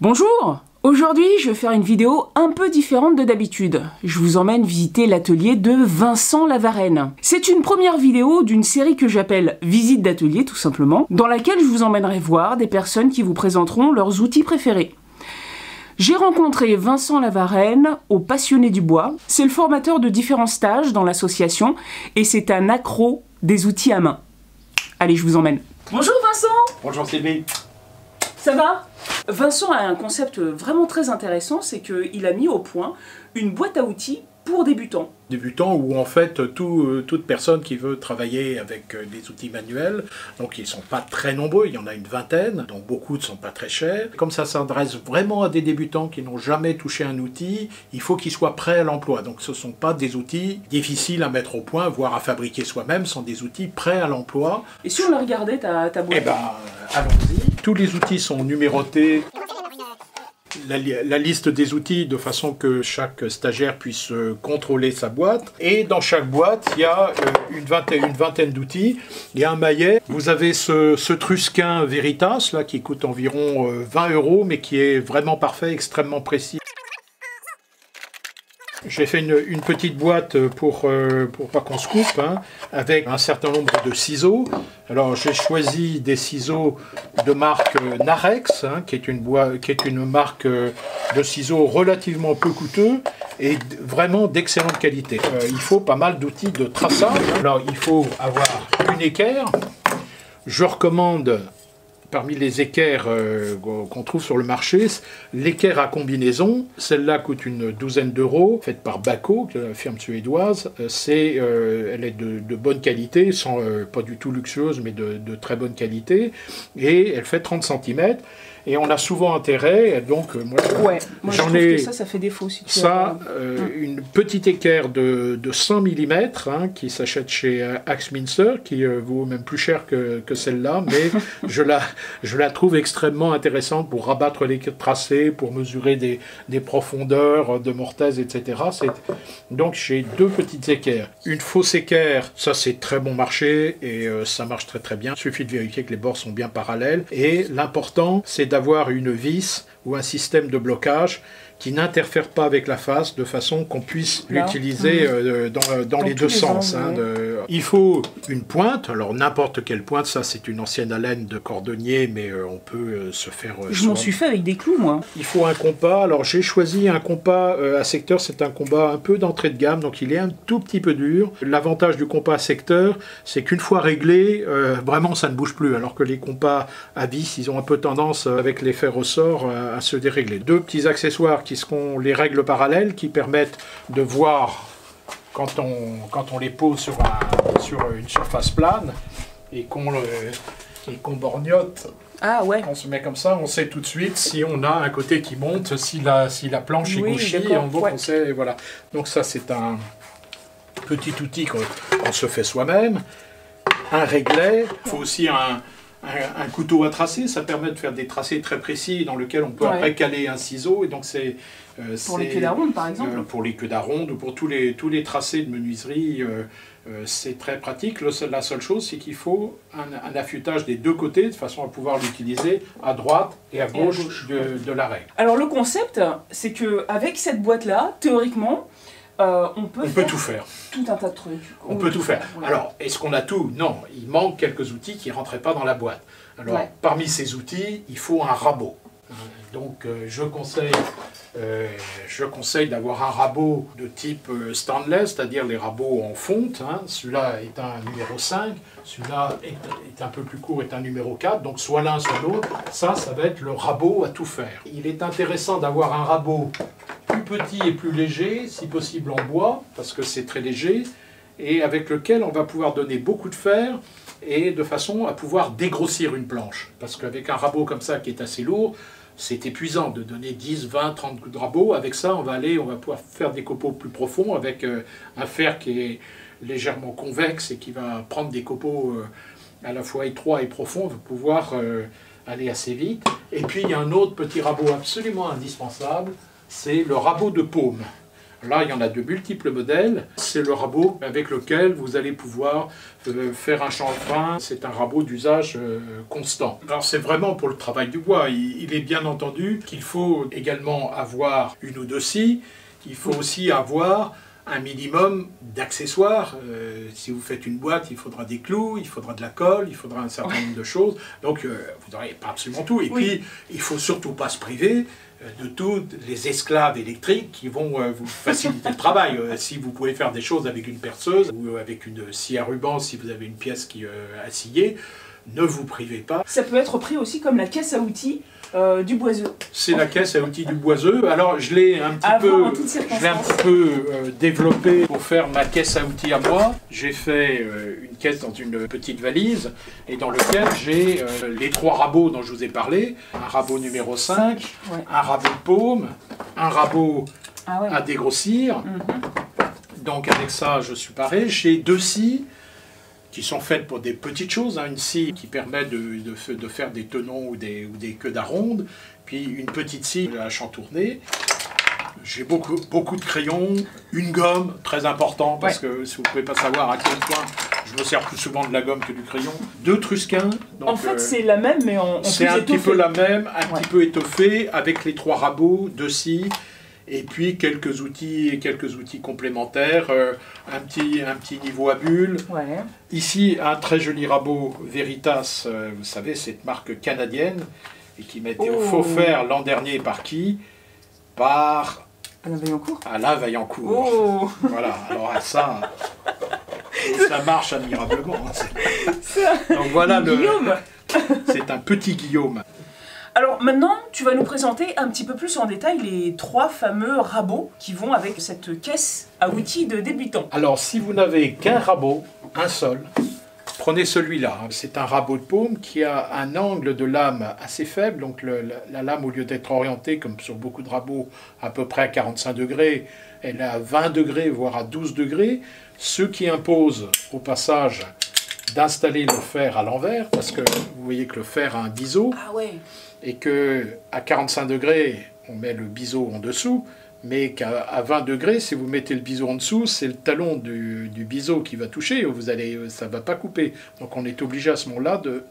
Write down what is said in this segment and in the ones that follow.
Bonjour! Aujourd'hui, je vais faire une vidéo un peu différente de d'habitude. Je vous emmène visiter l'atelier de Vincent Lavarenne. C'est une première vidéo d'une série que j'appelle Visite d'atelier tout simplement, dans laquelle je vous emmènerai voir des personnes qui vous présenteront leurs outils préférés. J'ai rencontré Vincent Lavarenne au Passionné du Bois. C'est le formateur de différents stages dans l'association et c'est un accro des outils à main. Allez, je vous emmène. Bonjour Vincent! Bonjour Sylvie. Ça va? Vincent a un concept vraiment très intéressant, c'est qu'il a mis au point une boîte à outils pour débutants. Débutants ou en fait toute personne qui veut travailler avec des outils manuels, donc ils ne sont pas très nombreux, il y en a une vingtaine, donc beaucoup ne sont pas très chers. Comme ça s'adresse vraiment à des débutants qui n'ont jamais touché un outil, il faut qu'ils soient prêts à l'emploi. Donc ce ne sont pas des outils difficiles à mettre au point, voire à fabriquer soi-même, ce sont des outils prêts à l'emploi. Et si on a regardé ta boîte? Eh bien, allons-y. Tous les outils sont numérotés. La liste des outils de façon que chaque stagiaire puisse contrôler sa boîte. Et dans chaque boîte, il y a une vingtaine d'outils. Il y a un maillet. Vous avez ce Trusquin Veritas là, qui coûte environ 20 €, mais qui est vraiment parfait, extrêmement précis. J'ai fait une petite boîte pour pas qu'on se coupe, hein, avec un certain nombre de ciseaux. Alors j'ai choisi des ciseaux de marque Narex, hein, qui est une marque de ciseaux relativement peu coûteux et vraiment d'excellente qualité. Il faut pas mal d'outils de traçage. Alors il faut avoir une équerre. Je recommande, parmi les équerres qu'on trouve sur le marché, l'équerre à combinaison, celle-là coûte une douzaine d'euros, faite par Bako, la firme suédoise. Elle est de bonne qualité, pas du tout luxueuse, mais de très bonne qualité, et elle fait 30 cm. Et on a souvent intérêt, donc moi j'en ai que ça fait défaut si tu une petite équerre de 100 mm hein, qui s'achète chez Axminster, qui vaut même plus cher que celle-là, mais je la trouve extrêmement intéressante pour rabattre les tracés, pour mesurer des profondeurs de mortaise, etc. Donc j'ai deux petites équerres. Une fausse équerre, ça c'est très bon marché et ça marche très très bien. Il suffit de vérifier que les bords sont bien parallèles. Et l'important, c'est d'avoir une vis ou un système de blocage qui n'interfère pas avec la face, de façon qu'on puisse l'utiliser dans les deux sens. Il faut une pointe, alors n'importe quelle pointe, ça c'est une ancienne haleine de cordonnier, mais on peut se faire... Je m'en suis fait avec des clous, moi. Il faut un compas, alors j'ai choisi un compas à secteur, c'est un compas un peu d'entrée de gamme, donc il est un tout petit peu dur. L'avantage du compas à secteur, c'est qu'une fois réglé, vraiment ça ne bouge plus, alors que les compas à vis, ils ont un peu tendance, avec l'effet ressort, à se dérégler. Deux petits accessoires qui seront les règles parallèles qui permettent de voir quand on les pose sur une surface plane et qu'on borgnotte. Ah ouais. On se met comme ça, on sait tout de suite si on a un côté qui monte, si la planche est gauchie, on sait, voilà. Donc ça c'est un petit outil qu'on se fait soi-même. Un réglet, il faut aussi un couteau à tracer, ça permet de faire des tracés très précis dans lesquels on peut après caler un ciseau. Et donc c'est pour les queues d'aronde par exemple. Pour les queues d'aronde ou pour tous les tracés de menuiserie, c'est très pratique. La seule chose, c'est qu'il faut un affûtage des deux côtés de façon à pouvoir l'utiliser à droite et à gauche de la règle. Alors le concept, c'est qu'avec cette boîte-là, théoriquement, on peut tout faire. Tout un tas de trucs. On peut tout faire. Ouais. Alors, est-ce qu'on a tout? Non, il manque quelques outils qui ne rentraient pas dans la boîte. Alors, parmi ces outils, il faut un rabot. Donc, je conseille d'avoir un rabot de type stainless, c'est-à-dire les rabots en fonte. Hein. Celui-là est un numéro 5, celui-là est un peu plus court, est un numéro 4, donc soit l'un, soit l'autre. Ça va être le rabot à tout faire. Il est intéressant d'avoir un rabot plus petit et plus léger, si possible en bois, parce que c'est très léger, et avec lequel on va pouvoir donner beaucoup de fer, et de façon à pouvoir dégrossir une planche. Parce qu'avec un rabot comme ça qui est assez lourd, c'est épuisant de donner 10, 20, 30 coups de rabot. Avec ça, on va pouvoir faire des copeaux plus profonds avec un fer qui est légèrement convexe et qui va prendre des copeaux à la fois étroits et profonds, on va pouvoir aller assez vite. Et puis il y a un autre petit rabot absolument indispensable, c'est le rabot de paume. Là, il y en a de multiples modèles. C'est le rabot avec lequel vous allez pouvoir faire un chanfrein. C'est un rabot d'usage constant. Alors c'est vraiment pour le travail du bois. Il est bien entendu qu'il faut également avoir une ou deux scies. Il faut aussi avoir un minimum d'accessoires. Si vous faites une boîte, il faudra des clous, il faudra de la colle, il faudra un certain nombre de choses. Donc vous n'aurez pas absolument tout. Et puis, il ne faut surtout pas se priver de tous les esclaves électriques qui vont vous faciliter le travail. Si vous pouvez faire des choses avec une perceuse ou avec une scie à ruban, si vous avez une pièce qui à scier, ne vous privez pas. Ça peut être pris aussi comme la caisse à outils du boiseux. C'est la caisse à outils du boiseux. Alors je l'ai un petit peu développé pour faire ma caisse à outils à moi. J'ai fait une caisse dans une petite valise et dans laquelle j'ai les 3 rabots dont je vous ai parlé. Un rabot numéro 5, un rabot de paume, un rabot à dégrossir. Donc avec ça je suis paré. J'ai 2 scies qui sont faites pour des petites choses, une scie qui permet de faire des tenons ou des queues d'aronde, puis une petite scie à chantourner. J'ai beaucoup de crayons, une gomme, très important, parce que si vous ne pouvez pas savoir à quel point je me sers plus souvent de la gomme que du crayon. 2 trusquins. Donc, en fait, c'est la même, mais en plus c'est un petit peu la même, un petit peu étoffée, avec les 3 rabots, 2 scies, et puis quelques outils complémentaires, un petit niveau à bulles. Ici, un très joli rabot Veritas, vous savez, cette marque canadienne, et qui m'a été offert l'an dernier par qui? Par Alain Vaillancourt. Alain Vaillancourt. Voilà, alors ça marche admirablement. Donc voilà Guillaume. C'est un petit Guillaume. Alors maintenant, tu vas nous présenter un petit peu plus en détail les 3 fameux rabots qui vont avec cette caisse à outils de débutant. Alors si vous n'avez qu'un rabot, un seul, prenez celui-là. C'est un rabot de paume qui a un angle de lame assez faible. Donc la lame, au lieu d'être orientée, comme sur beaucoup de rabots, à peu près à 45 degrés, elle est à 20 degrés, voire à 12 degrés. Ce qui impose au passage d'installer le fer à l'envers, parce que vous voyez que le fer a un biseau. Et qu'à 45 degrés, on met le biseau en dessous, mais qu'à 20 degrés, si vous mettez le biseau en dessous, c'est le talon du biseau qui va toucher, ça ne va pas couper. Donc on est obligé à ce moment-là de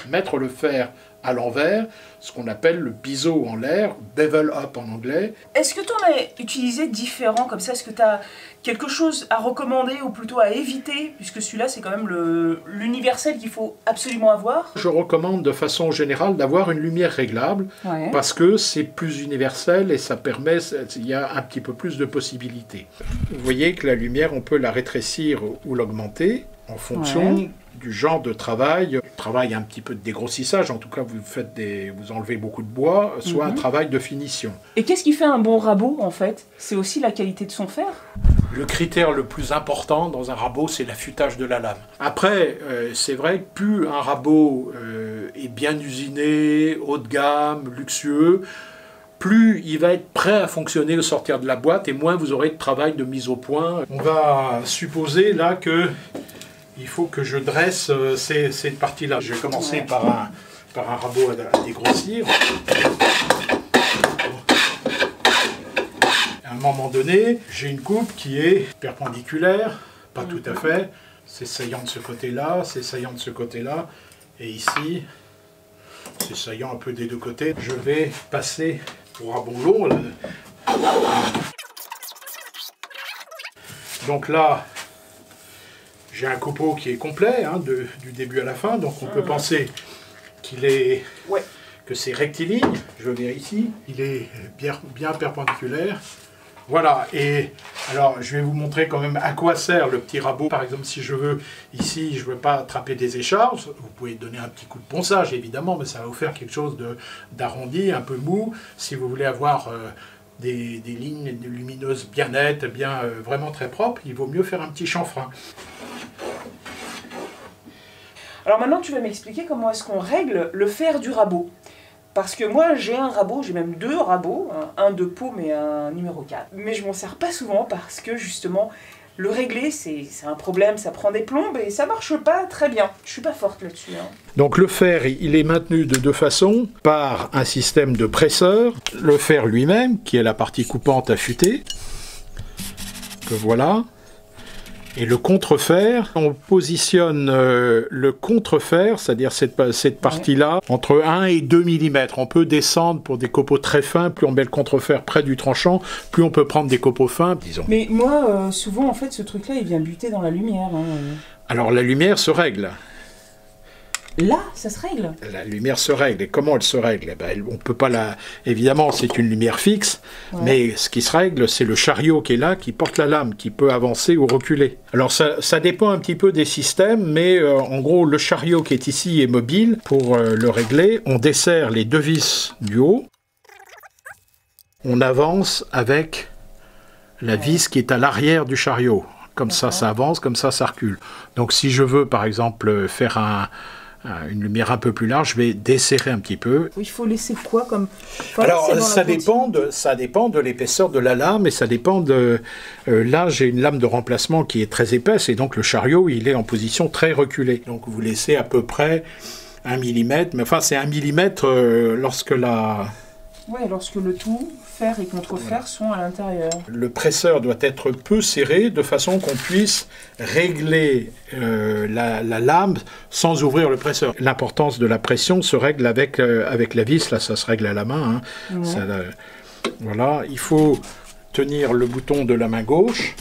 mettre le fer à l'envers, ce qu'on appelle le biseau en l'air, bevel up en anglais. Est-ce que tu en as utilisé différents comme ça? Est-ce que tu as quelque chose à recommander ou plutôt à éviter? Puisque celui-là, c'est quand même l'universel qu'il faut absolument avoir. Je recommande de façon générale d'avoir une lumière réglable, parce que c'est plus universel et ça permet, il y a un petit peu plus de possibilités. Vous voyez que la lumière, on peut la rétrécir ou l'augmenter en fonction du genre de travail. Travail un petit peu de dégrossissage, en tout cas vous enlevez beaucoup de bois, soit un travail de finition. Et qu'est-ce qui fait un bon rabot en fait? C'est aussi la qualité de son fer? Le critère le plus important dans un rabot, c'est l'affûtage de la lame. Après, c'est vrai que plus un rabot est bien usiné, haut de gamme, luxueux, plus il va être prêt à fonctionner au sortir de la boîte et moins vous aurez de travail de mise au point. On va supposer là que il faut que je dresse cette partie-là. Je vais commencer par un rabot à dégrossir. À un moment donné, j'ai une coupe qui est perpendiculaire, pas tout à fait. C'est saillant de ce côté-là, c'est saillant de ce côté-là. Et ici, c'est saillant un peu des deux côtés. Je vais passer au rabot long. Donc là, j'ai un copeau qui est complet, du début à la fin, donc on peut penser que c'est rectiligne. Je vérifie, il est bien perpendiculaire. Voilà, et alors je vais vous montrer quand même à quoi sert le petit rabot. Par exemple, si je veux, ici, je ne veux pas attraper des écharpes, vous pouvez donner un petit coup de ponçage évidemment, mais ça va vous faire quelque chose d'arrondi, un peu mou. Si vous voulez avoir des lignes lumineuses bien nettes, vraiment très propres, il vaut mieux faire un petit chanfrein. Alors maintenant, tu vas m'expliquer comment est-ce qu'on règle le fer du rabot. Parce que moi, j'ai un rabot, j'ai même 2 rabots, un de paume et un numéro 4. Mais je m'en sers pas souvent parce que justement, le régler, c'est un problème, ça prend des plombes et ça marche pas très bien. Je suis pas forte là-dessus. Donc le fer, il est maintenu de 2 façons, par un système de presseur, le fer lui-même, qui est la partie coupante affûtée, que voilà. Et le contrefer, on positionne le contrefer, c'est-à-dire cette partie-là, entre 1 et 2 mm. On peut descendre pour des copeaux très fins, plus on met le contrefer près du tranchant, plus on peut prendre des copeaux fins, disons. Mais moi, souvent, en fait, ce truc-là, il vient buter dans la lumière. Hein. Alors la lumière se règle. Là, ça se règle. La lumière se règle. Et comment elle se règle? Eh ben, on peut pas la... Évidemment, c'est une lumière fixe, mais ce qui se règle, c'est le chariot qui est là, qui porte la lame, qui peut avancer ou reculer. Alors ça dépend un petit peu des systèmes, mais en gros, le chariot qui est ici est mobile. Pour le régler, on desserre les 2 vis du haut. On avance avec la vis qui est à l'arrière du chariot. Comme ça avance, comme ça recule. Donc si je veux, par exemple, faire une lumière un peu plus large, je vais desserrer un petit peu. Il faut laisser quoi comme... Alors, ça dépend de l'épaisseur de la lame, et ça dépend de... là, j'ai une lame de remplacement qui est très épaisse, et donc le chariot, il est en position très reculée. Donc, vous laissez à peu près 1 mm, mais enfin, c'est 1 mm lorsque la... Ouais, lorsque le tout, fer et contrefer, sont à l'intérieur. Le presseur doit être peu serré, de façon qu'on puisse régler la lame sans ouvrir le presseur. L'importance de la pression se règle avec la vis, là ça se règle à la main. Hein. Ça, voilà, il faut tenir le bouton de la main gauche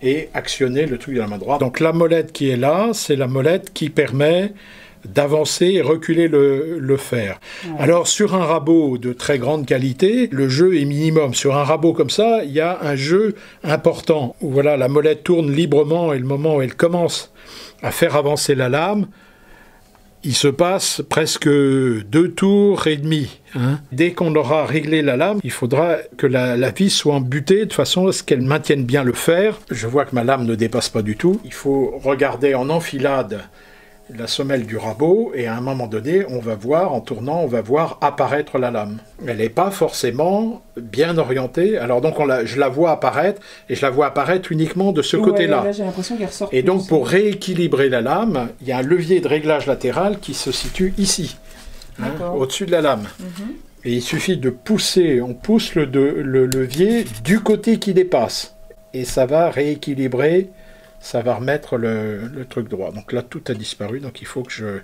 et actionner le truc de la main droite. Donc la molette qui est là, c'est la molette qui permet d'avancer et reculer le fer. Alors sur un rabot de très grande qualité, le jeu est minimum. Sur un rabot comme ça, il y a un jeu important où voilà, la molette tourne librement, et le moment où elle commence à faire avancer la lame, il se passe presque 2 tours et demi. Hein. Dès qu'on aura réglé la lame, il faudra que la vis soit embutée de façon à ce qu'elle maintienne bien le fer. Je vois que ma lame ne dépasse pas du tout. Il faut regarder en enfilade la semelle du rabot, et à un moment donné, on va voir, en tournant, on va voir apparaître la lame. Elle n'est pas forcément bien orientée, alors donc je la vois apparaître, et je la vois apparaître uniquement de ce côté-là. Là, j'ai l'impression qu'elle ressort. Et donc, pour rééquilibrer la lame, il y a un levier de réglage latéral qui se situe ici, hein, au-dessus de la lame. Et il suffit de pousser, on pousse le levier du côté qui dépasse, et ça va rééquilibrer. Ça va remettre le truc droit. Donc là, tout a disparu, donc il faut que je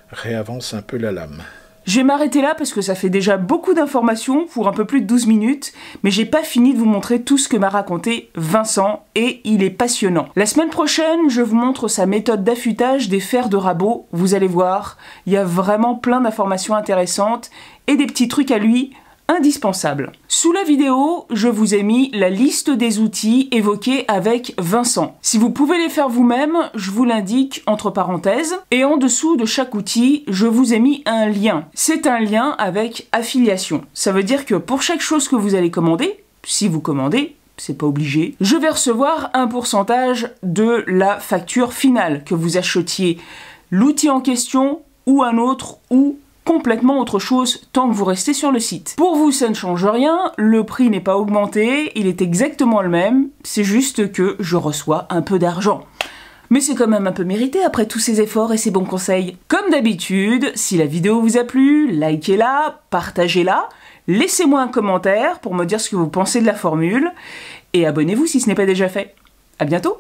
réavance un peu la lame. Je vais m'arrêter là parce que ça fait déjà beaucoup d'informations pour un peu plus de 12 minutes, mais j'ai pas fini de vous montrer tout ce que m'a raconté Vincent, et il est passionnant. La semaine prochaine, je vous montre sa méthode d'affûtage des fers de rabot. Vous allez voir, il y a vraiment plein d'informations intéressantes et des petits trucs à lui indispensable. Sous la vidéo, je vous ai mis la liste des outils évoqués avec Vincent. Si vous pouvez les faire vous-même, je vous l'indique entre parenthèses. Et en dessous de chaque outil, je vous ai mis un lien. C'est un lien avec affiliation. Ça veut dire que pour chaque chose que vous allez commander, si vous commandez, c'est pas obligé, je vais recevoir un pourcentage de la facture finale, que vous achetiez l'outil en question ou un autre ou complètement autre chose tant que vous restez sur le site. Pour vous, ça ne change rien, le prix n'est pas augmenté, il est exactement le même, c'est juste que je reçois un peu d'argent. Mais c'est quand même un peu mérité après tous ces efforts et ces bons conseils. Comme d'habitude, si la vidéo vous a plu, likez-la, partagez-la, laissez-moi un commentaire pour me dire ce que vous pensez de la formule, et abonnez-vous si ce n'est pas déjà fait. À bientôt!